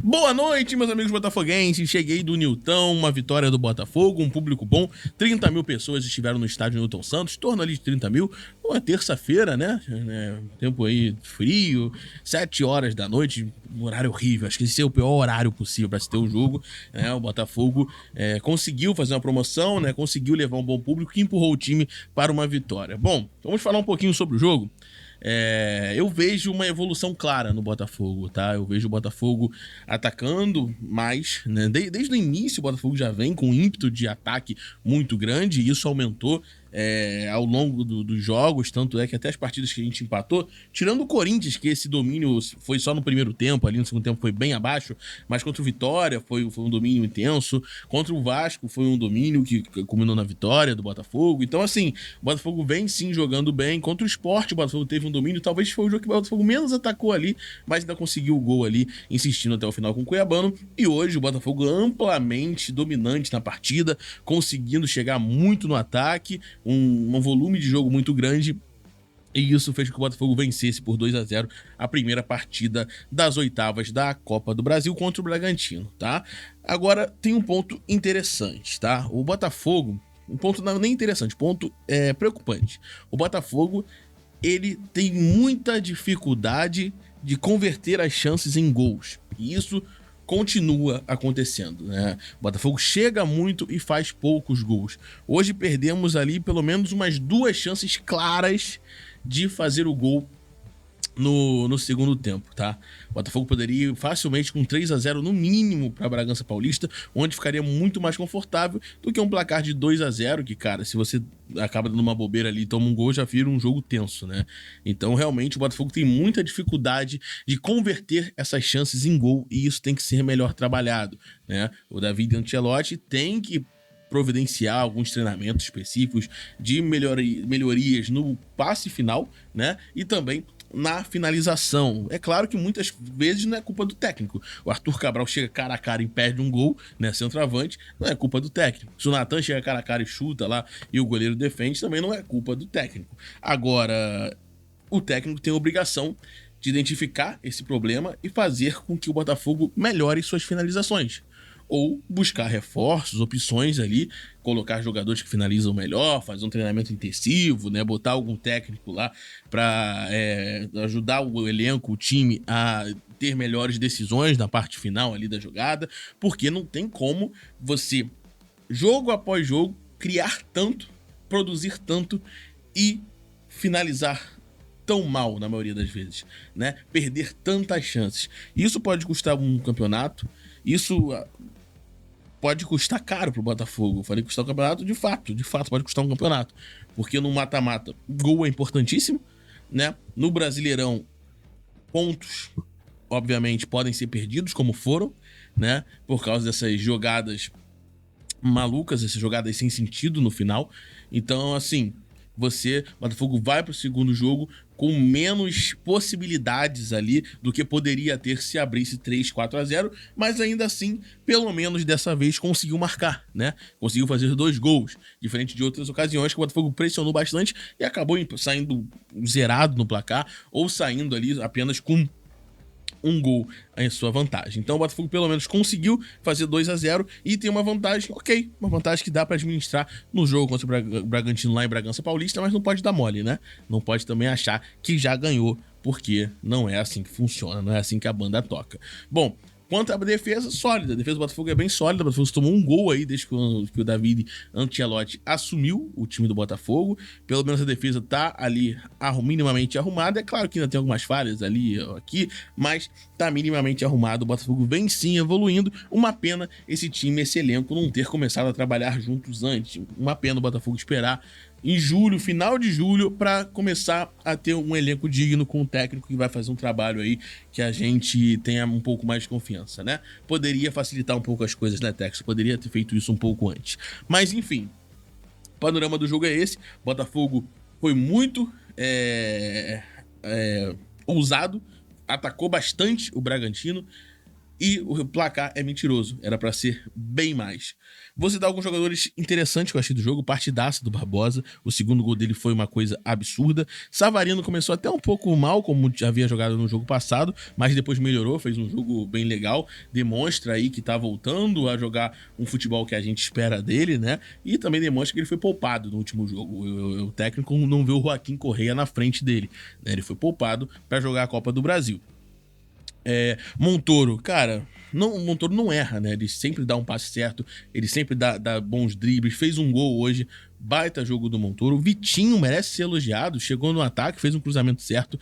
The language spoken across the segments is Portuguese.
Boa noite, meus amigos botafoguenses. Cheguei do Nilton, uma vitória do Botafogo, um público bom. 30 mil pessoas estiveram no estádio Nilton Santos, torno ali de 30 mil. Uma terça-feira, né? Tempo aí frio, 7 horas da noite, um horário horrível. Acho que esse é o pior horário possível para se ter o jogo. O Botafogo conseguiu fazer uma promoção, né? Conseguiu levar um bom público que empurrou o time para uma vitória. Bom, vamos falar um pouquinho sobre o jogo. Eu vejo uma evolução clara no Botafogo, tá? Eu vejo o Botafogo atacando mais, né? Desde o início o Botafogo já vem com um ímpeto de ataque muito grande e isso aumentou ao longo dos jogos, tanto é que até as partidas que a gente empatou, tirando o Corinthians, que esse domínio foi só no primeiro tempo, ali no segundo tempo foi bem abaixo, mas contra o Vitória foi um domínio intenso, contra o Vasco foi um domínio que culminou na vitória do Botafogo. Então assim, o Botafogo vem sim jogando bem. Contra o Sport o Botafogo teve um domínio, talvez foi o jogo que o Botafogo menos atacou ali, mas ainda conseguiu o gol ali, insistindo até o final com o Cuiabano. E hoje o Botafogo amplamente dominante na partida, conseguindo chegar muito no ataque, um volume de jogo muito grande, e isso fez com que o Botafogo vencesse por 2-0 a primeira partida das oitavas da Copa do Brasil contra o Bragantino, tá? Agora tem um ponto interessante, tá? O Botafogo, um ponto não nem interessante, ponto preocupante. O Botafogo, ele tem muita dificuldade de converter as chances em gols, e isso continua acontecendo, né? O Botafogo chega muito e faz poucos gols. Hoje perdemos ali pelo menos umas 2 chances claras de fazer o gol no segundo tempo, tá? O Botafogo poderia ir facilmente com 3-0 no mínimo para Bragança Paulista, onde ficaria muito mais confortável do que um placar de 2-0, que, cara, se você acaba dando uma bobeira ali e toma um gol, já vira um jogo tenso, né? Então, realmente, o Botafogo tem muita dificuldade de converter essas chances em gol, e isso tem que ser melhor trabalhado, né? O David Ancelotti tem que providenciar alguns treinamentos específicos de melhorias no passe final, né? E também na finalização. É claro que muitas vezes não é culpa do técnico. O Arthur Cabral chega cara a cara e perde um gol, né, centroavante, não é culpa do técnico. Se o Natan chega cara a cara e chuta lá e o goleiro defende, também não é culpa do técnico. Agora, o técnico tem a obrigação de identificar esse problema e fazer com que o Botafogo melhore suas finalizações. Ou buscar reforços, opções ali, colocar jogadores que finalizam melhor, fazer um treinamento intensivo, né, botar algum técnico lá para ajudar o elenco, o time a ter melhores decisões na parte final ali da jogada, porque não tem como você, jogo após jogo, criar tanto, produzir tanto e finalizar tão mal na maioria das vezes, né? Perder tantas chances. Isso pode custar um campeonato, isso pode custar caro pro Botafogo. Eu falei custar um campeonato, de fato pode custar um campeonato. Porque no mata-mata, gol é importantíssimo, né? No Brasileirão, pontos, obviamente, podem ser perdidos, como foram, né? Por causa dessas jogadas malucas, essas jogadas sem sentido no final. Então, assim, o Botafogo vai pro segundo jogo com menos possibilidades ali do que poderia ter se abrisse 3-4-0, mas ainda assim, pelo menos dessa vez, conseguiu marcar, né? Conseguiu fazer 2 gols, diferente de outras ocasiões que o Botafogo pressionou bastante e acabou saindo zerado no placar, ou saindo ali apenas com um gol em sua vantagem. Então o Botafogo pelo menos conseguiu fazer 2-0 e tem uma vantagem, ok, uma vantagem que dá para administrar no jogo contra o Bragantino lá em Bragança Paulista, mas não pode dar mole, né? Não pode também achar que já ganhou, porque não é assim que funciona, não é assim que a banda toca. Bom, quanto à defesa, sólida. A defesa do Botafogo é bem sólida. O Botafogo tomou um gol aí desde que o David Ancelotti assumiu o time do Botafogo. Pelo menos a defesa tá ali minimamente arrumada. É claro que ainda tem algumas falhas ali aqui, mas tá minimamente arrumado. O Botafogo vem sim evoluindo. Uma pena esse time, esse elenco, não ter começado a trabalhar juntos antes. Uma pena o Botafogo esperar em julho, final de julho, para começar a ter um elenco digno com um técnico que vai fazer um trabalho aí que a gente tenha um pouco mais de confiança, né? Poderia facilitar um pouco as coisas, né, Tex? Poderia ter feito isso um pouco antes. Mas, enfim, o panorama do jogo é esse. Botafogo foi muito ousado, atacou bastante o Bragantino, E o placar é mentiroso, era pra ser bem mais. Vou citar alguns jogadores interessantes que eu achei do jogo, partidaça do Barbosa, o segundo gol dele foi uma coisa absurda. Savarino começou até um pouco mal, como já havia jogado no jogo passado, mas depois melhorou, fez um jogo bem legal, demonstra aí que tá voltando a jogar um futebol que a gente espera dele, né? E também demonstra que ele foi poupado no último jogo. O técnico não viu o Joaquim Correia na frente dele, né? Ele foi poupado para jogar a Copa do Brasil. Montoro, cara, o Montoro não erra, né? Ele sempre dá um passe certo, ele sempre dá bons dribles, fez um gol hoje, baita jogo do Montoro. O Vitinho merece ser elogiado, chegou no ataque, fez um cruzamento certo,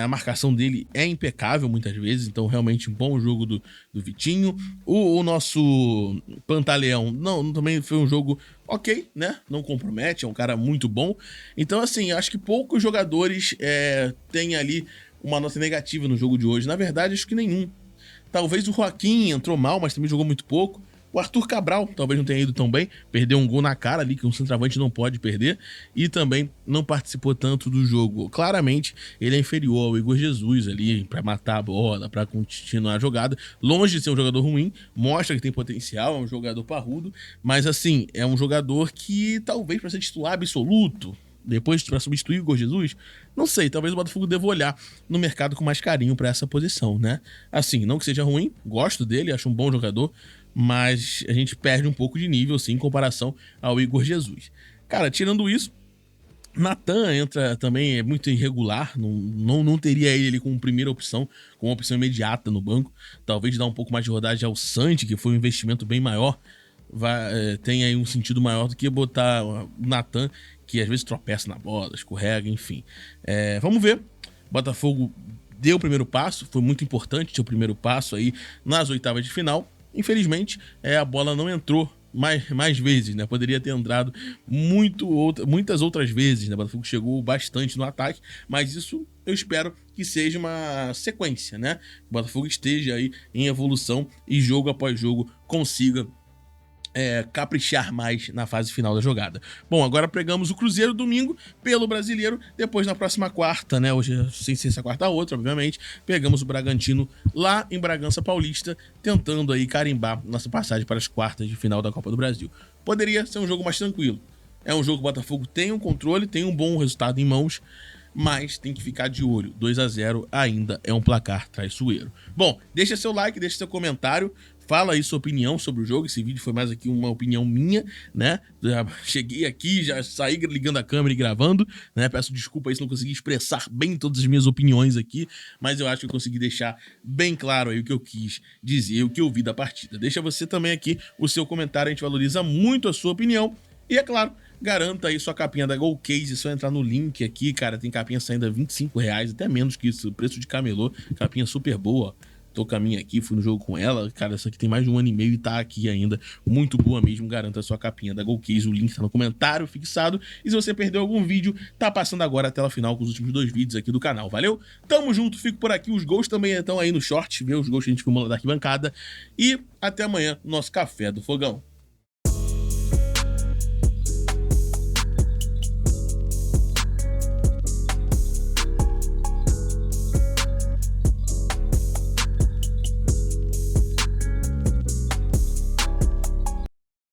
a marcação dele é impecável muitas vezes, então realmente um bom jogo do Vitinho. O nosso Pantaleão, não, também foi um jogo ok, né? Não compromete, é um cara muito bom. Então, assim, acho que poucos jogadores têm ali uma nota negativa no jogo de hoje. Na verdade, acho que nenhum. Talvez o Joaquim entrou mal, mas também jogou muito pouco. O Arthur Cabral talvez não tenha ido tão bem. Perdeu um gol na cara ali, que um centroavante não pode perder. E também não participou tanto do jogo. Claramente, ele é inferior ao Igor Jesus ali, para matar a bola, para continuar a jogada. Longe de ser um jogador ruim, mostra que tem potencial, é um jogador parrudo. Mas assim, é um jogador que talvez para ser titular absoluto, depois para substituir o Igor Jesus, não sei, talvez o Botafogo deva olhar no mercado com mais carinho para essa posição, né? Assim, não que seja ruim, gosto dele, acho um bom jogador, mas a gente perde um pouco de nível, assim, em comparação ao Igor Jesus. Cara, tirando isso, Natan entra também, é muito irregular, não teria ele ali como primeira opção, como uma opção imediata no banco, talvez dar um pouco mais de rodagem ao Santi, que foi um investimento bem maior, tem aí um sentido maior do que botar o Natan, que às vezes tropeça na bola, escorrega, enfim. Vamos ver. Botafogo deu o primeiro passo, foi muito importante ter o primeiro passo aí nas oitavas de final. Infelizmente, a bola não entrou mais vezes, né? Poderia ter entrado muitas outras vezes, né? O Botafogo chegou bastante no ataque, mas isso eu espero que seja uma sequência, né? O Botafogo esteja aí em evolução e jogo após jogo consiga caprichar mais na fase final da jogada. Bom, agora pegamos o Cruzeiro domingo pelo Brasileiro, depois na próxima quarta, né, hoje sem ser essa quarta outra, obviamente, pegamos o Bragantino lá em Bragança Paulista, tentando aí carimbar nossa passagem para as quartas de final da Copa do Brasil. Poderia ser um jogo mais tranquilo. É um jogo que o Botafogo tem um controle, tem um bom resultado em mãos, mas tem que ficar de olho. 2-0 ainda é um placar traiçoeiro. Bom, deixa seu like, deixa seu comentário, fala aí sua opinião sobre o jogo. Esse vídeo foi mais aqui uma opinião minha, né? Já cheguei aqui, já saí ligando a câmera e gravando, né? Peço desculpa aí se não consegui expressar bem todas as minhas opiniões aqui, mas eu acho que eu consegui deixar bem claro aí o que eu quis dizer, o que eu vi da partida. Deixa você também aqui o seu comentário, a gente valoriza muito a sua opinião. E é claro, garanta aí sua capinha da Golcase, é só entrar no link aqui, cara, tem capinha saindo a R$25, até menos que isso, preço de camelô, capinha super boa. Tô com a minha aqui, fui no jogo com ela, cara, essa aqui tem mais de 1 ano e meio e tá aqui ainda, muito boa mesmo, garanta a sua capinha da Golcase, o link tá no comentário fixado, e se você perdeu algum vídeo, tá passando agora a tela final com os últimos 2 vídeos aqui do canal, valeu? Tamo junto, fico por aqui, os gols também estão aí no short, vê os gols que a gente filmou lá da arquibancada, e até amanhã, nosso Café do Fogão.